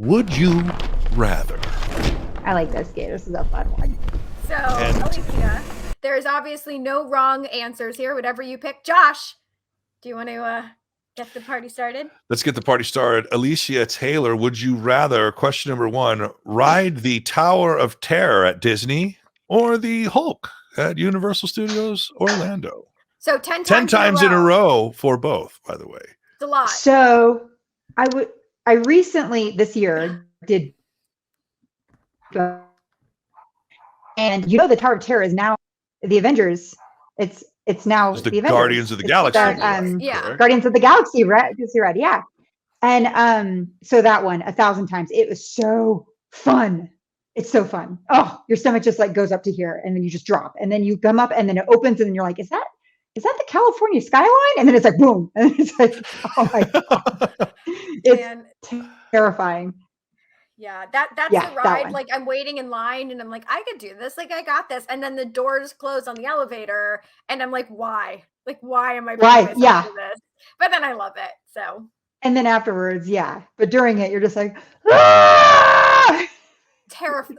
Would You Rather? I like this game. This is a fun one. So, Alicia, there is obviously no wrong answers here. Whatever you pick. Josh, do you want to get the party started? Let's get the party started. Alicia Taylor, would you rather, question number 1, ride the Tower of Terror at Disney or the Hulk at Universal Studios Orlando? So 10 times in a row for both, by the way. It's a lot. So I recently this year did, and you know the Tower of Terror is now the Avengers. It's now the Avengers. Guardians of the Galaxy. Yeah. Guardians of the Galaxy, right? Yeah. And so that one 1,000 times. It was so fun. It's so fun. Oh, your stomach just like goes up to here, and then you just drop, and then you come up, and then it opens, and then you're like, is that the California skyline? And then it's like boom, and it's like, oh my god, it's terrifying. Yeah, that's the ride. Like I'm waiting in line and I'm like, I could do this. Like I got this. And then the doors close on the elevator and I'm like, why? Like, why am I putting myself through this? But then I love it. So. And then afterwards, yeah. But during it, you're just like, ah!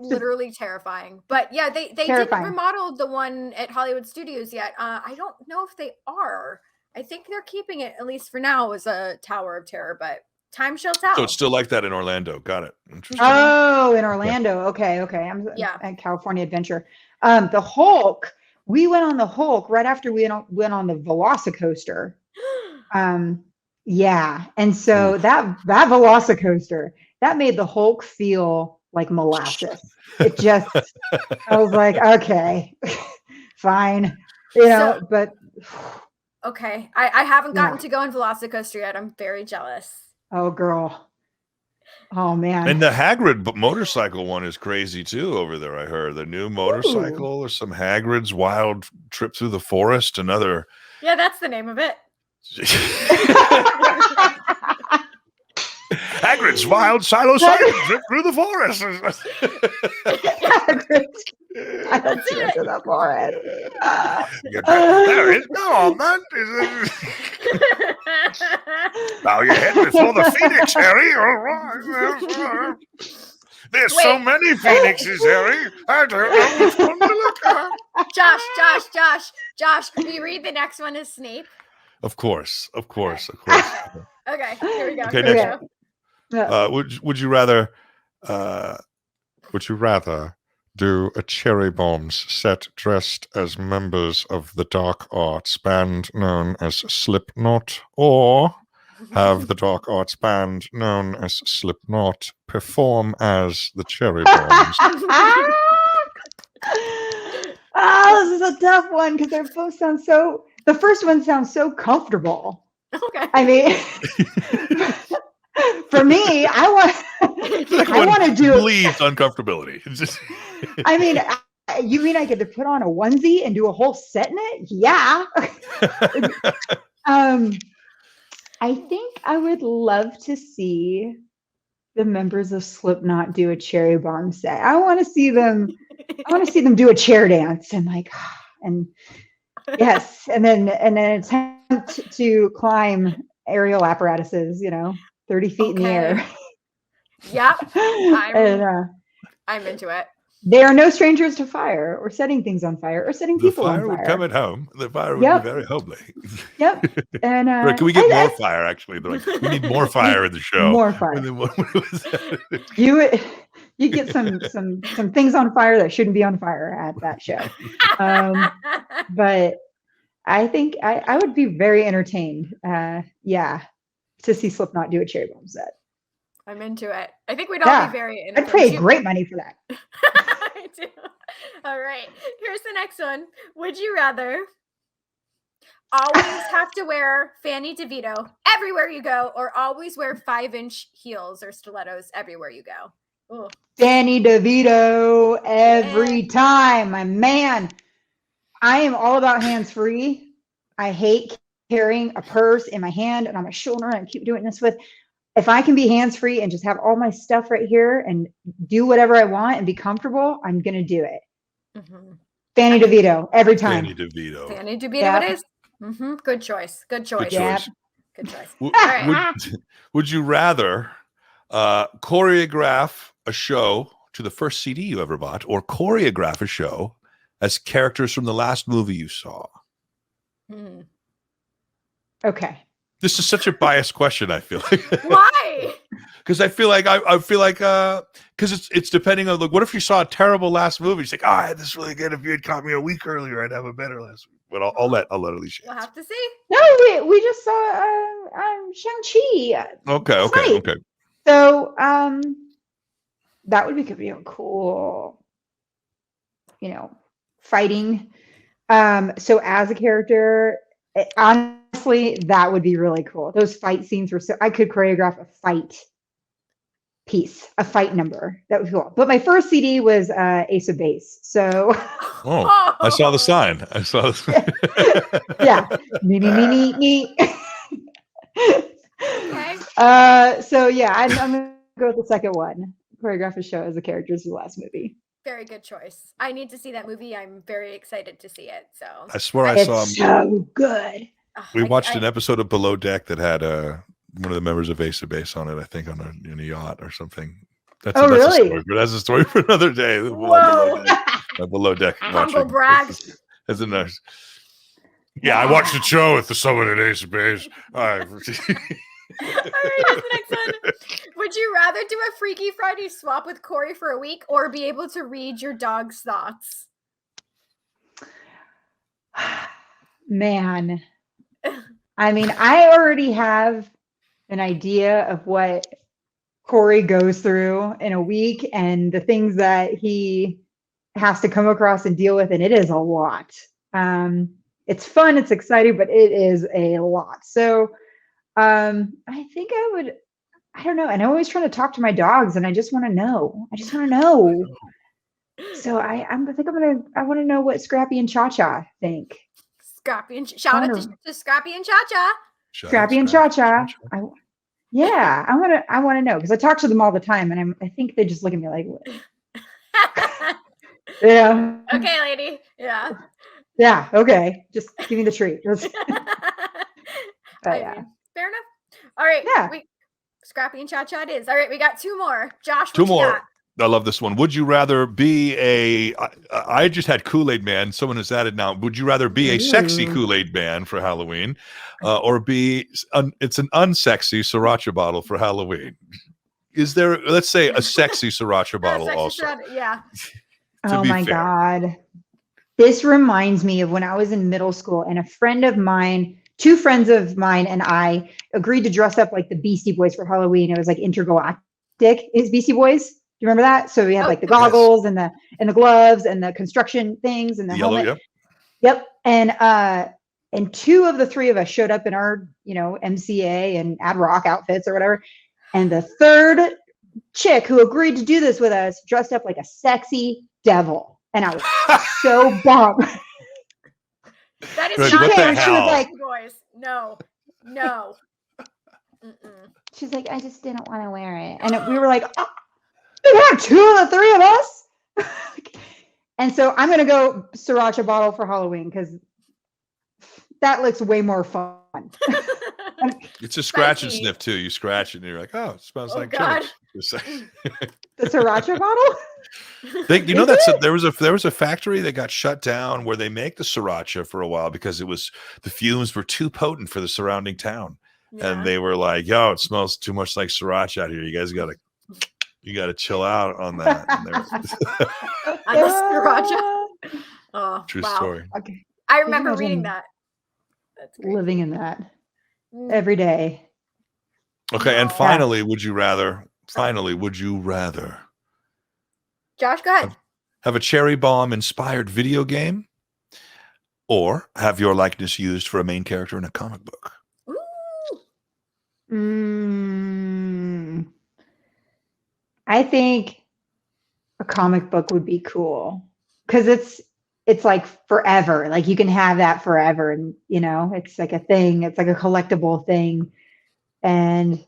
Literally terrifying. But yeah, they didn't remodel the one at Hollywood Studios yet. I don't know if they are. I think they're keeping it, at least for now, as a Tower of Terror, but time shall tell. So it's still like that in Orlando. Got it. Interesting. Oh, in Orlando. Okay. I'm at California Adventure. The Hulk. We went on the Hulk right after we went on the Velocicoaster. Yeah, and so that Velocicoaster that made the Hulk feel like molasses. It just, I was like, okay, fine, but. Okay, I haven't gotten to go on Velocicoaster yet. I'm very jealous. Oh, girl. Oh, man. And the Hagrid motorcycle one is crazy, too, over there, I heard. The new motorcycle or some Hagrid's Wild Trip Through the Forest, another. Yeah, that's the name of it. Hagrid's Wild Psilocybin Trip Through the Forest. Hagrid's Trip Through the Forest. There is no man. Now you're heading for the Phoenix, Harry. There's so many Phoenixes, Harry. I don't know which one to look at. Josh, can you read the next one as Snape? Of course. Okay, here we go. Okay, next. Would you rather do a CherryBombs set dressed as members of the dark arts band known as Slipknot, or have the dark arts band known as Slipknot perform as the CherryBombs? Oh, this is a tough one because they both sound so. The first one sounds so comfortable. Okay. I mean, for me, I want to do bleeds uncomfortability. I mean, you mean I get to put on a onesie and do a whole set in it? Yeah. I think I would love to see the members of Slipknot do a CherryBomb set. I want to see them do a chair dance and yes, and then attempt to climb aerial apparatuses, 30 feet in the air. Yep. I'm into it. They are no strangers to fire or setting things on fire or setting people on fire. The fire would come at home. The fire would be very homely. Yep. And can we get more fire? Actually, they're like, we need more fire in the show. More fire. You get some things on fire that shouldn't be on fire at that show. But I think I would be very entertained. To see Slipknot do a CherryBomb set. I'm into it. I think we'd all be very entertained. I'd pay great money for that. I do. All right. Here's the next one. Would you rather always have to wear Fanny DeVito everywhere you go, or always wear 5-inch heels or stilettos everywhere you go? Ooh. Fanny DeVito every time, my man. I am all about hands-free. I hate carrying a purse in my hand and on my shoulder, and I keep doing this with. If I can be hands-free and just have all my stuff right here and do whatever I want and be comfortable, I'm going to do it. Mm-hmm. Fanny DeVito every time. Fanny DeVito it is. Mm-hmm. Good choice. Good choice. All right. Would you rather choreograph a show to the first CD you ever bought, or choreograph a show as characters from the last movie you saw? Okay. This is such a biased question, I feel like. Why? Because I feel like because it's depending on, like, what if you saw a terrible last movie? It's like, I had this really good. If you had caught me a week earlier, I'd have a better last week. But I'll let Alicia We'll answer. have to see. No, we just saw Shang-Chi. Okay. So that would be real cool. Fighting. So as a character, honestly, that would be really cool. Those fight scenes were I could choreograph a fight piece, a fight number. That would be cool. But my first CD was Ace of Base. So Oh, I saw the sign. I saw the yeah. Me. Okay. So yeah, I'm gonna go with the second one. Choreograph a show as a character is the last movie. Very good choice. I need to see that movie. I'm very excited to see it. So I swear I It's saw. so good. We watched an episode of Below Deck that had one of the members of Ace of Base on it. I think in a yacht or something. That's really? a story, but that's a story for another day. Whoa. Below Deck. Humble brag. That's a nice. Yeah, I watched the show with someone at Ace of Base. All right, here's the next one. Would you rather do a Freaky Friday swap with Corey for a week, or be able to read your dog's thoughts? Man, I mean, I already have an idea of what Corey goes through in a week and the things that he has to come across and deal with, and it is a lot. It's fun, it's exciting, but it is a lot. So I think I don't know. And I'm always trying to talk to my dogs, and I just want to know. So I want to know what Scrappy and Cha-Cha think. Scrappy and shout out to Scrappy and Cha-Cha. Scrappy and Cha-Cha. I want to know, because I talk to them all the time, and I think they just look at me like, yeah. Okay, lady. Yeah. Yeah. Okay. Just give me the treat. Yeah. Fair enough. All right. Yeah. Scrappy and Cha-Cha it is. All right. We got two more. Josh, Two what you more. got? I love this one. Would you rather be I just had Kool-Aid Man. Someone has added now. Would you rather be a sexy Kool-Aid Man for Halloween, or be it's an unsexy sriracha bottle for Halloween? Is there, let's say, a sexy sriracha bottle also? Yeah. Oh my God. This reminds me of when I was in middle school, and two friends of mine and I agreed to dress up like the Beastie Boys for Halloween. It was like intergalactic is Beastie Boys. Do you remember that? So we had like the goggles and the gloves and the construction things and the helmet. Yep. And two of the three of us showed up in our, MCA and Ad Rock outfits or whatever. And the third chick who agreed to do this with us dressed up like a sexy devil. And I was so bummed. That is Like, not what the it. hell? She was like, boys, no. She's like, I just didn't want to wear it. And we were like, oh, you have two of the three of us? And so I'm going to go sriracha bottle for Halloween, because that looks way more fun. It's a scratch and sniff too. You scratch it and you're like, oh, it smells like God. chili. The sriracha bottle? You know, there was a factory that got shut down where they make the sriracha for a while because the fumes were too potent for the surrounding town. Yeah. And they were like, yo, it smells too much like sriracha out here. You guys gotta chill out on that. On the sriracha. Oh, True wow. story. Okay. I remember reading that. That's great. Living in that every day. Okay, and finally, would you rather? Josh, go ahead. Have a cherry bomb inspired video game, or have your likeness used for a main character in a comic book? I think a comic book would be cool, because it's like forever. Like you can have that forever, and it's like a thing. It's like a collectible thing, and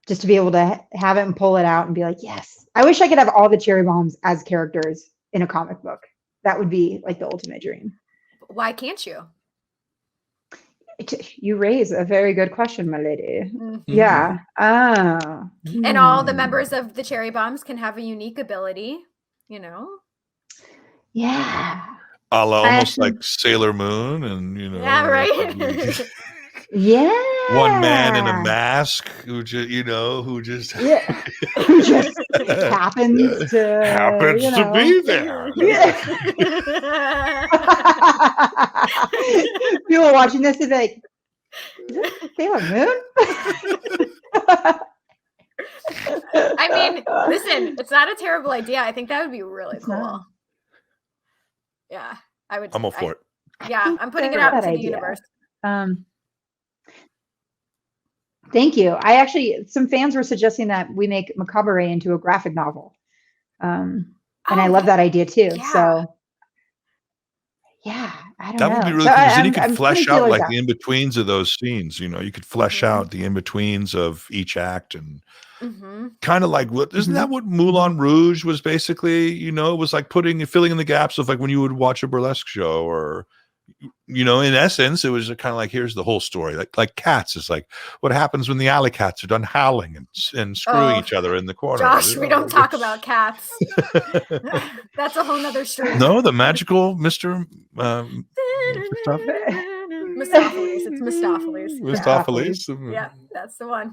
just to be able to have it and pull it out and be like, yes. I wish I could have all the cherry bombs as characters in a comic book. That would be like the ultimate dream. Why can't you? You raise a very good question, my lady. Mhm. Yeah. Ah. And all the Hmm. members of the CherryBombs can have a unique ability, you know? Yeah. A la almost actually- like Sailor Moon, and Yeah, right. Yeah. one man in a mask who just Yeah. Who just happens to Happens you to know. be there. Yeah. People watching this is like, is this Sailor Moon? I mean, listen, it's not a terrible idea. I think that would be really It's cool. not. Yeah, I would. I'm all for it. Yeah, I'm putting it out that to the idea. universe. Thank you. Some fans were suggesting that we make Macabre into a graphic novel. And I love that idea too. yeah. So yeah, I don't That know. would be really So cool because then I'm- you could I'm flesh putting out feelers like out. the in-betweens of those scenes. You know, you could flesh Mhm. out the in-betweens of each act, and Mhm. kind of like isn't that what Moulin Rouge was basically? You know, it was like filling in the gaps of like when you would watch a burlesque show, or you know, in essence, it was kind of like, here's the whole story. Like Cats is like what happens when the alley cats are done howling and screwing Oh, each other in the corner. Josh, you we know? don't talk about cats. That's a whole nother stream. No, the magical Mr. Mistopheles. It's Mistopheles. Mistopheles. Yeah, that's the one.